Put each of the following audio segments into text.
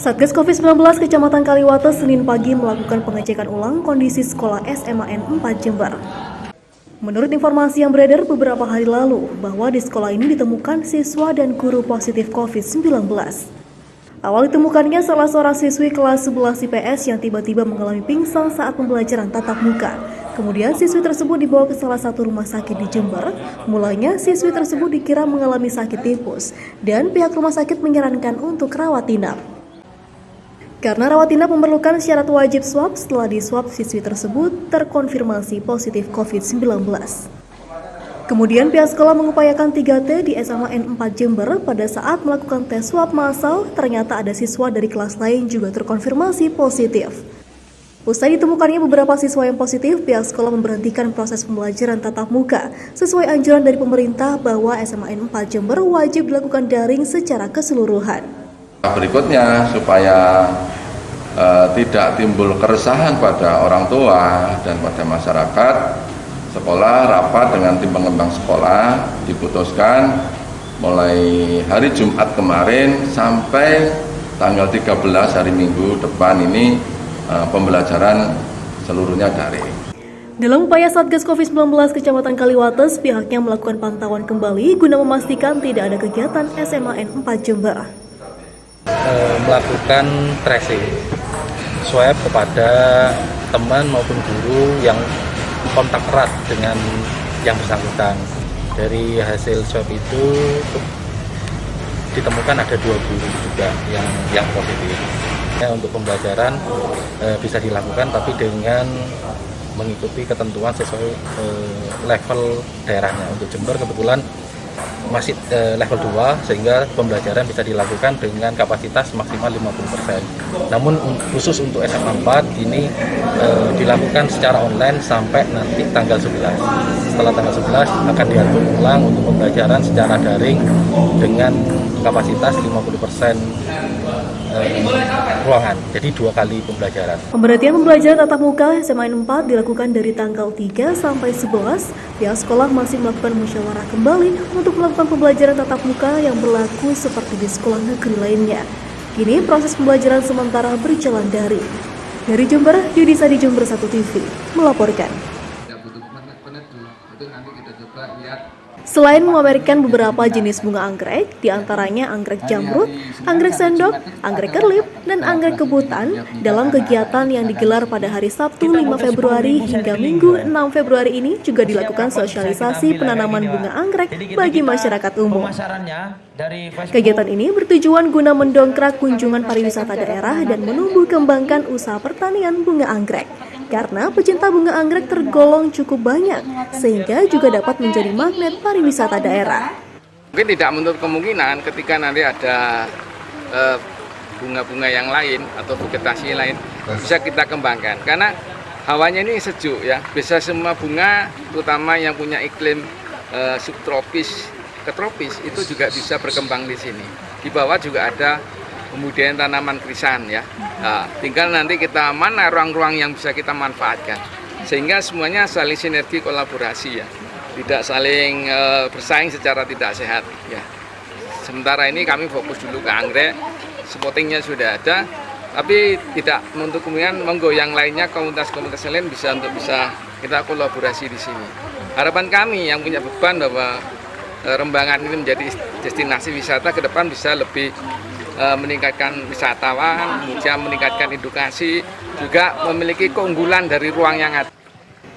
Satgas COVID-19 Kecamatan Kaliwata Senin pagi melakukan pengecekan ulang kondisi sekolah SMAN 4 Jember. Menurut informasi yang beredar beberapa hari lalu, bahwa di sekolah ini ditemukan siswa dan guru positif COVID-19. Awal ditemukannya salah seorang siswi kelas 11 IPS yang tiba-tiba mengalami pingsan saat pembelajaran tatap muka. Kemudian siswi tersebut dibawa ke salah satu rumah sakit di Jember. Mulanya siswi tersebut dikira mengalami sakit tipus dan pihak rumah sakit menyarankan untuk rawat inap. Karena rawat inap memerlukan syarat wajib swab, setelah diswab siswi tersebut terkonfirmasi positif COVID-19. Kemudian pihak sekolah mengupayakan 3T di SMAN 4 Jember. Pada saat melakukan tes swab massal, ternyata ada siswa dari kelas lain juga terkonfirmasi positif. Usai ditemukannya beberapa siswa yang positif, pihak sekolah memberhentikan proses pembelajaran tatap muka sesuai anjuran dari pemerintah bahwa SMAN 4 Jember wajib dilakukan daring secara keseluruhan. Berikutnya, supaya tidak timbul keresahan pada orang tua dan pada masyarakat, sekolah rapat dengan tim pengembang sekolah diputuskan mulai hari Jumat kemarin sampai tanggal 13 hari Minggu depan ini pembelajaran seluruhnya daring. Dalam upaya Satgas COVID-19 Kecamatan Kaliwates, pihaknya melakukan pantauan kembali guna memastikan tidak ada kegiatan SMAN 4 Jember. Melakukan tracing, swab kepada teman maupun guru yang kontak erat dengan yang bersangkutan. Dari hasil swab itu ditemukan ada 2 guru juga yang positif. Untuk pembelajaran bisa dilakukan tapi dengan mengikuti ketentuan sesuai level daerahnya. Untuk Jember kebetulan masih level 2 sehingga pembelajaran bisa dilakukan dengan kapasitas maksimal 50%. Namun khusus untuk SMA 4 ini dilakukan secara online sampai nanti tanggal 11. Setelah tanggal 11 akan diatur ulang untuk pembelajaran secara daring dengan kapasitas 50% ruangan, jadi 2 kali pembelajaran. Pemberhentian pembelajaran tatap muka SMAN 4 dilakukan dari tanggal 3 sampai 11. Pihak sekolah masih melakukan musyawarah kembali untuk melakukan pembelajaran tatap muka yang berlaku seperti di sekolah negeri lainnya. Kini proses pembelajaran sementara berjalan daring. Dari Jember, Yudisa di Jember 1 TV melaporkan. Selain memamerkan beberapa jenis bunga anggrek, diantaranya anggrek jamrut, anggrek sendok, anggrek kerlip, dan anggrek kebutan, dalam kegiatan yang digelar pada hari Sabtu 5 Februari hingga Minggu 6 Februari ini juga dilakukan sosialisasi penanaman bunga anggrek bagi masyarakat umum. Kegiatan ini bertujuan guna mendongkrak kunjungan pariwisata daerah dan menumbuh kembangkan usaha pertanian bunga anggrek. Karena pecinta bunga anggrek tergolong cukup banyak, sehingga juga dapat menjadi magnet pariwisata daerah. Mungkin tidak menutup kemungkinan ketika nanti ada bunga-bunga yang lain atau vegetasi lain bisa kita kembangkan. Karena hawanya ini sejuk ya, bisa semua bunga, terutama yang punya iklim subtropis ke tropis itu juga bisa berkembang di sini. Di bawah juga ada kemudian tanaman krisan ya. Nah, tinggal nanti kita mana ruang-ruang yang bisa kita manfaatkan sehingga semuanya saling sinergi kolaborasi ya, tidak saling bersaing secara tidak sehat ya. Sementara ini kami fokus dulu ke anggrek, spottingnya sudah ada, tapi tidak menutup kemungkinan monggo yang lainnya komunitas-komunitas lain bisa kita kolaborasi di sini. Harapan kami yang punya beban bahwa Rembangan ini menjadi destinasi wisata ke depan bisa lebih meningkatkan wisatawan, kemudian meningkatkan edukasi, juga memiliki keunggulan dari ruang yang ada.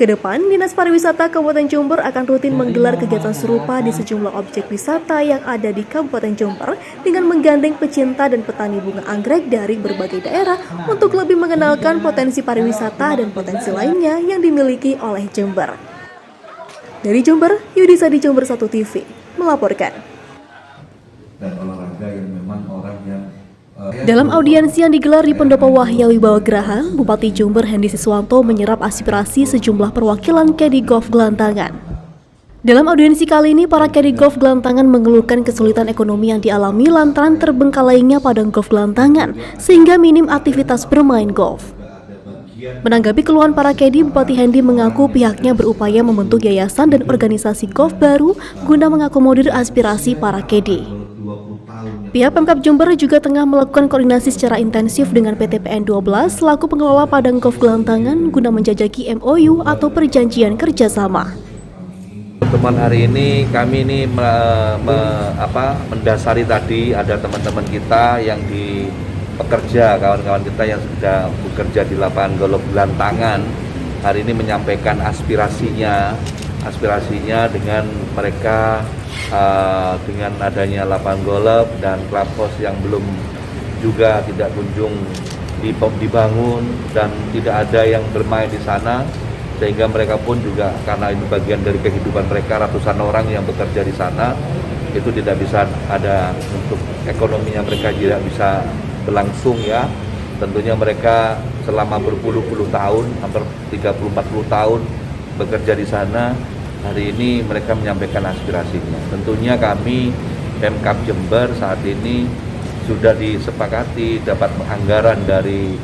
Kedepan, Dinas Pariwisata Kabupaten Jember akan rutin menggelar kegiatan serupa di sejumlah objek wisata yang ada di Kabupaten Jember dengan menggandeng pecinta dan petani bunga anggrek dari berbagai daerah untuk lebih mengenalkan potensi pariwisata dan potensi lainnya yang dimiliki oleh Jember. Dari Jember, Yudisa di Jember 1 TV melaporkan. Dalam audiensi yang digelar di Pendopo Wahya Wibawa Graha, Bupati Jember Hendy Siswanto menyerap aspirasi sejumlah perwakilan kedi golf gelantangan. Dalam audiensi kali ini, para kedi golf gelantangan mengeluhkan kesulitan ekonomi yang dialami lantaran terbengkalainya padang golf gelantangan, sehingga minim aktivitas bermain golf. Menanggapi keluhan para kedi, Bupati Hendy mengaku pihaknya berupaya membentuk yayasan dan organisasi golf baru guna mengakomodir aspirasi para kedi. Pihak Pemkab Jember juga tengah melakukan koordinasi secara intensif dengan PT PN 12 selaku pengelola Padang Golf Gelantangan guna menjajaki MOU atau perjanjian kerjasama. Pertemuan hari ini kami ini mendasari tadi ada teman-teman kita yang di pekerja, kawan-kawan kita yang sudah bekerja di lapangan golf Gelantangan hari ini menyampaikan aspirasinya dengan mereka dengan adanya lapangan golf dan clubhouse yang belum juga tidak kunjung dibangun dan tidak ada yang bermain di sana, sehingga mereka pun juga karena ini bagian dari kehidupan mereka, ratusan orang yang bekerja di sana itu tidak bisa ada untuk ekonominya, mereka tidak bisa berlangsung ya. Tentunya mereka selama berpuluh-puluh tahun, hampir 30-40 tahun bekerja di sana. Hari ini mereka menyampaikan aspirasinya. Tentunya kami Pemkab Jember saat ini sudah disepakati dapat anggaran dari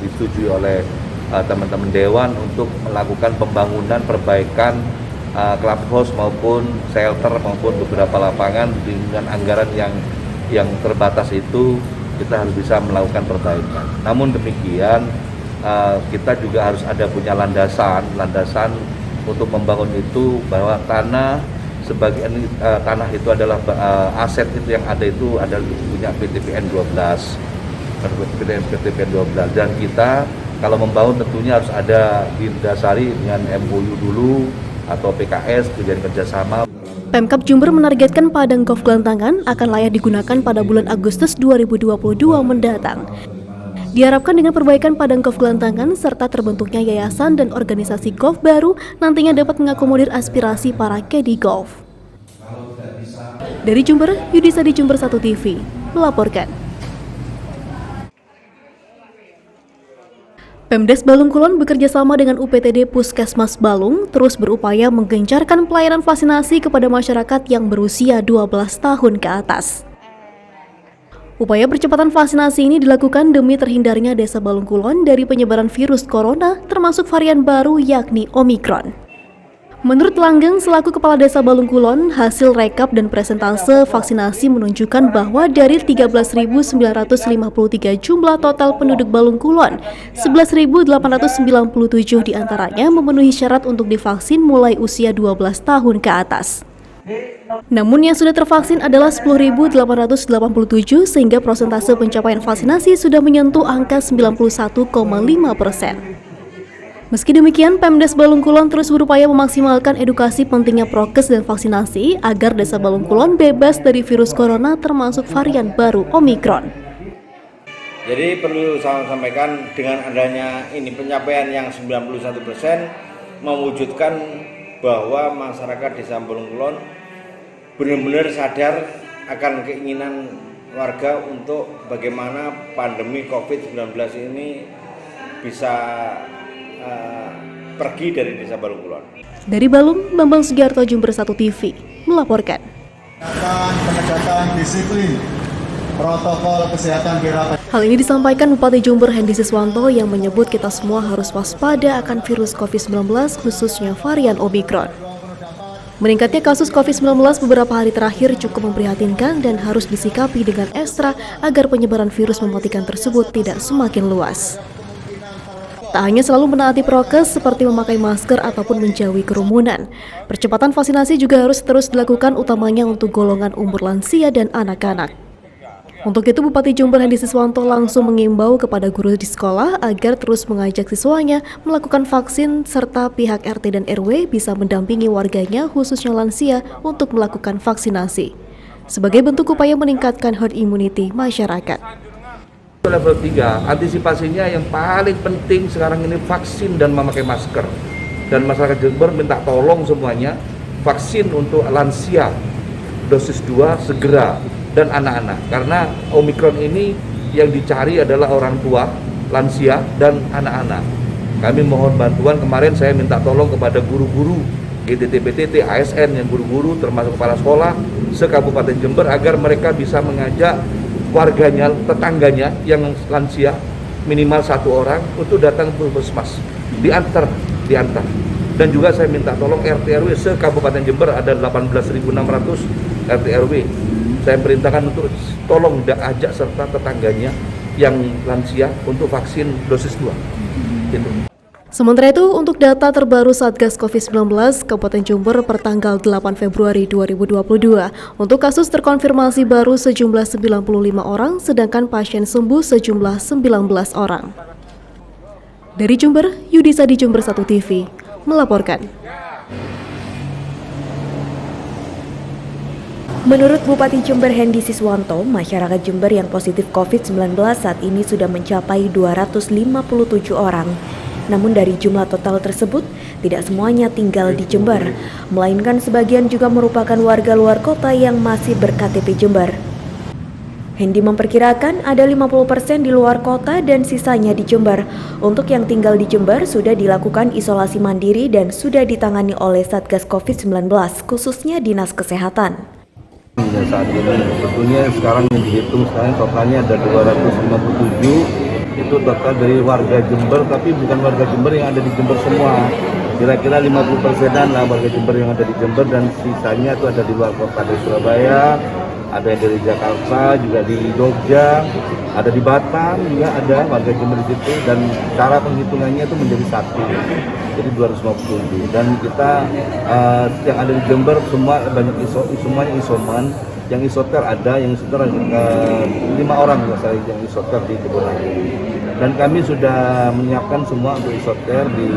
disetujui oleh teman-teman dewan untuk melakukan pembangunan perbaikan clubhouse maupun shelter maupun beberapa lapangan dengan anggaran yang terbatas itu kita harus bisa melakukan perbaikan. Namun demikian kita juga harus ada punya landasan untuk membangun itu, bahwa tanah sebagian tanah itu adalah aset itu yang ada itu adalah punya PT PN 12 dan kita kalau membangun tentunya harus ada didasari dengan MOU dulu atau PKS, perjanjian kerjasama. Pemkab Jember menargetkan Padang Golf Gelantangan akan layak digunakan pada bulan Agustus 2022 mendatang. Diharapkan dengan perbaikan Padang Golf Gelantangan serta terbentuknya yayasan dan organisasi golf baru nantinya dapat mengakomodir aspirasi para caddy golf. Dari Jember, Yudisa di Jember 1 TV melaporkan. Pemdes Balung Kulon bekerja sama dengan UPTD Puskesmas Balung terus berupaya menggencarkan pelayanan vaksinasi kepada masyarakat yang berusia 12 tahun ke atas. Upaya percepatan vaksinasi ini dilakukan demi terhindarnya Desa Balung Kulon dari penyebaran virus corona termasuk varian baru yakni Omikron. Menurut Langgeng selaku Kepala Desa Balung Kulon, hasil rekap dan presentase vaksinasi menunjukkan bahwa dari 13.953 jumlah total penduduk Balung Kulon, 11.897 diantaranya memenuhi syarat untuk divaksin mulai usia 12 tahun ke atas. Namun yang sudah tervaksin adalah 10.887 sehingga persentase pencapaian vaksinasi sudah menyentuh angka 91,5%. Meski demikian, Pemdes Balung Kulon terus berupaya memaksimalkan edukasi pentingnya prokes dan vaksinasi agar Desa Balung Kulon bebas dari virus corona termasuk varian baru Omikron. Jadi perlu saya sampaikan dengan adanya ini pencapaian yang 91% mewujudkan bahwa masyarakat Desa Balung Kulon benar-benar sadar akan keinginan warga untuk bagaimana pandemi COVID-19 ini bisa pergi dari Desa Balung Kulon. Dari Balung, Bambang Sugiarto, Jember 1 TV melaporkan. Penegakan disiplin protokol kesehatan di Hal ini disampaikan Bupati Jember Hendy Siswanto yang menyebut kita semua harus waspada akan virus COVID-19 khususnya varian Omikron. Meningkatnya kasus COVID-19 beberapa hari terakhir cukup memprihatinkan dan harus disikapi dengan ekstra agar penyebaran virus mematikan tersebut tidak semakin luas. Tak hanya selalu menaati prokes seperti memakai masker ataupun menjauhi kerumunan, percepatan vaksinasi juga harus terus dilakukan utamanya untuk golongan umur lansia dan anak-anak. Untuk itu Bupati Jember Hendy Siswanto langsung mengimbau kepada guru di sekolah agar terus mengajak siswanya melakukan vaksin serta pihak RT dan RW bisa mendampingi warganya khususnya lansia untuk melakukan vaksinasi sebagai bentuk upaya meningkatkan herd immunity masyarakat. Level 3, antisipasinya yang paling penting sekarang ini vaksin dan memakai masker. Dan masyarakat Jember minta tolong semuanya vaksin untuk lansia dosis 2 segera dan anak-anak. Karena Omikron ini yang dicari adalah orang tua, lansia dan anak-anak. Kami mohon bantuan, kemarin saya minta tolong kepada guru-guru GTT, PTT, ASN yang guru-guru termasuk kepala sekolah se-Kabupaten Jember agar mereka bisa mengajak warganya, tetangganya yang lansia minimal 1 orang untuk datang ke puskesmas, diantar. Dan juga saya minta tolong RT RW se-Kabupaten Jember ada 18.600 RT RW saya perintahkan untuk tolong ajak serta tetangganya yang lansia untuk vaksin dosis 2. Gitu. Sementara itu, untuk data terbaru Satgas COVID-19 Kabupaten Jember per tanggal 8 Februari 2022, untuk kasus terkonfirmasi baru sejumlah 95 orang, sedangkan pasien sembuh sejumlah 19 orang. Dari Jember, Yudisa di Jember 1 TV melaporkan. Menurut Bupati Jember Hendy Siswanto, masyarakat Jember yang positif COVID-19 saat ini sudah mencapai 257 orang. Namun dari jumlah total tersebut, tidak semuanya tinggal di Jember, melainkan sebagian juga merupakan warga luar kota yang masih ber-KTP Jember. Hendy memperkirakan ada 50% di luar kota dan sisanya di Jember. Untuk yang tinggal di Jember sudah dilakukan isolasi mandiri dan sudah ditangani oleh Satgas COVID-19, khususnya Dinas Kesehatan. Saat ini sebetulnya sekarang yang dihitung sekarang totalnya ada 257. Itu total dari warga Jember, tapi bukan warga Jember yang ada di Jember semua. Kira-kira 50%-an lah warga Jember yang ada di Jember, dan sisanya itu ada di luar kota, dari Surabaya, ada yang dari Jakarta, juga di Jogja, ada di Batam, juga ada warga Jember di situ, dan cara penghitungannya itu menjadi satu, jadi 257. Dan kita yang ada di Jember semua banyak semuanya isoman. Yang isoter ada, yang isoter 5 orang yang isoter di Kebun-Agung. Dan kami sudah menyiapkan semua untuk isoter di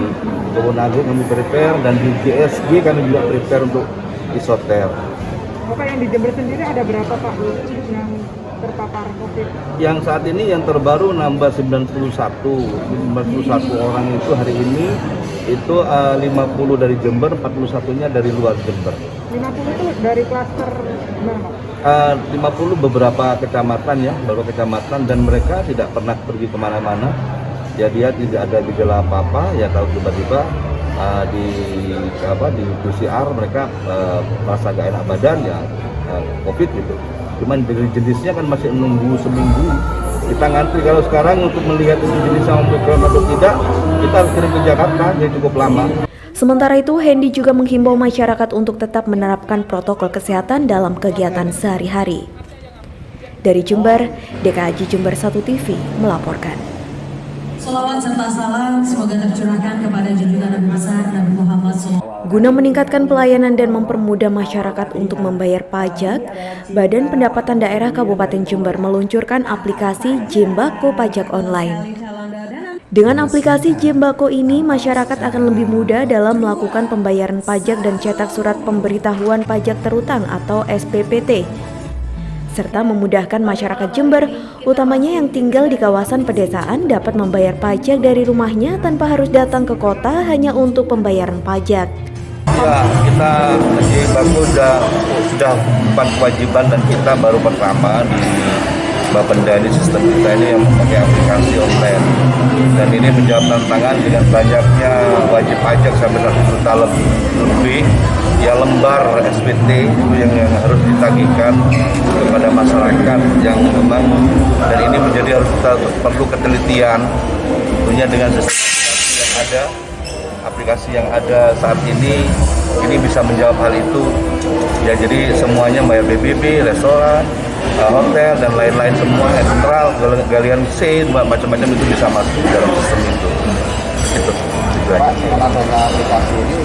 Kebun-Agung, kami prepare, dan di GSG kami juga prepare untuk isoter. Bapak, yang di Jember sendiri ada berapa Pak yang terpapar COVID? Yang saat ini yang terbaru nambah 91 orang itu hari ini, itu 50 dari Jember, 41-nya dari luar Jember. 50 itu dari klaster mana? 50 beberapa kecamatan ya, beberapa kecamatan, dan mereka tidak pernah pergi kemana-mana. Ya, dia tidak ada gejala apa-apa, ya kalau tiba-tiba di PCR mereka merasa gak enak badan, ya COVID gitu. Cuman dari jenisnya kan masih menunggu seminggu. Kita ngantri kalau sekarang untuk melihat itu jenisnya Omicron atau tidak, kita harus kirim ke Jakarta, jadi cukup lama. Sementara itu, Hendy juga menghimbau masyarakat untuk tetap menerapkan protokol kesehatan dalam kegiatan sehari-hari. Dari Jember, DKAJ Jember 1 TV melaporkan. Salawat serta salam semoga tercurahkan kepada junjungan Nabi besar Nabi Muhammad SAW. Guna meningkatkan pelayanan dan mempermudah masyarakat untuk membayar pajak, Badan Pendapatan Daerah Kabupaten Jember meluncurkan aplikasi Jembako Pajak Online. Dengan aplikasi Jembako ini, masyarakat akan lebih mudah dalam melakukan pembayaran pajak dan cetak surat pemberitahuan pajak terutang atau SPPT, serta memudahkan masyarakat Jember, utamanya yang tinggal di kawasan pedesaan, dapat membayar pajak dari rumahnya tanpa harus datang ke kota hanya untuk pembayaran pajak. Ya, kita Jembako sudah bukan kewajiban, dan kita baru pertama di Bapenda ini, sistem kita ini yang memakai aplikasi online, dan ini menjawab tantangan dengan banyaknya wajib pajak sampai 1 juta lebih ya lembar SPT itu yang harus ditagihkan kepada masyarakat yang memang, dan ini menjadi harus kita perlu ketelitian tentunya dengan sistem yang ada, aplikasi yang ada saat ini bisa menjawab hal itu ya. Jadi semuanya bayar BBB, restoran, hotel dan lain-lain semua, ekstral, galian C, macam-macam itu bisa masuk dalam sistem itu. Itu. Pak, dengan adanya aplikasi ini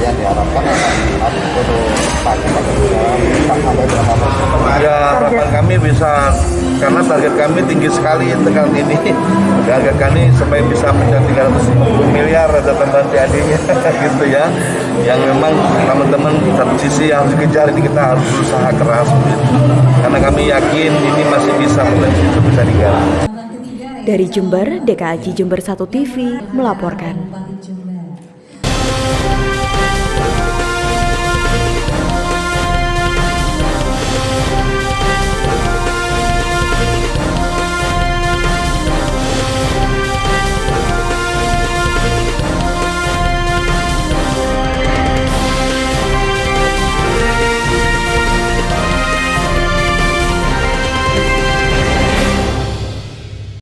yang diharapkan untuk pajak sampai berapa persen? Ya, harapan kami bisa, karena target kami tinggi sekali tekan ini. Target kami supaya bisa mencapai 350 miliar ada tambahan TAD-nya gitu ya. Yang memang teman-teman satu sisi yang harus dikejar, ini kita harus berusaha keras gitu. Karena kami yakin ini masih bisa digali. Dari Jember, DKAJ Jember 1 TV melaporkan.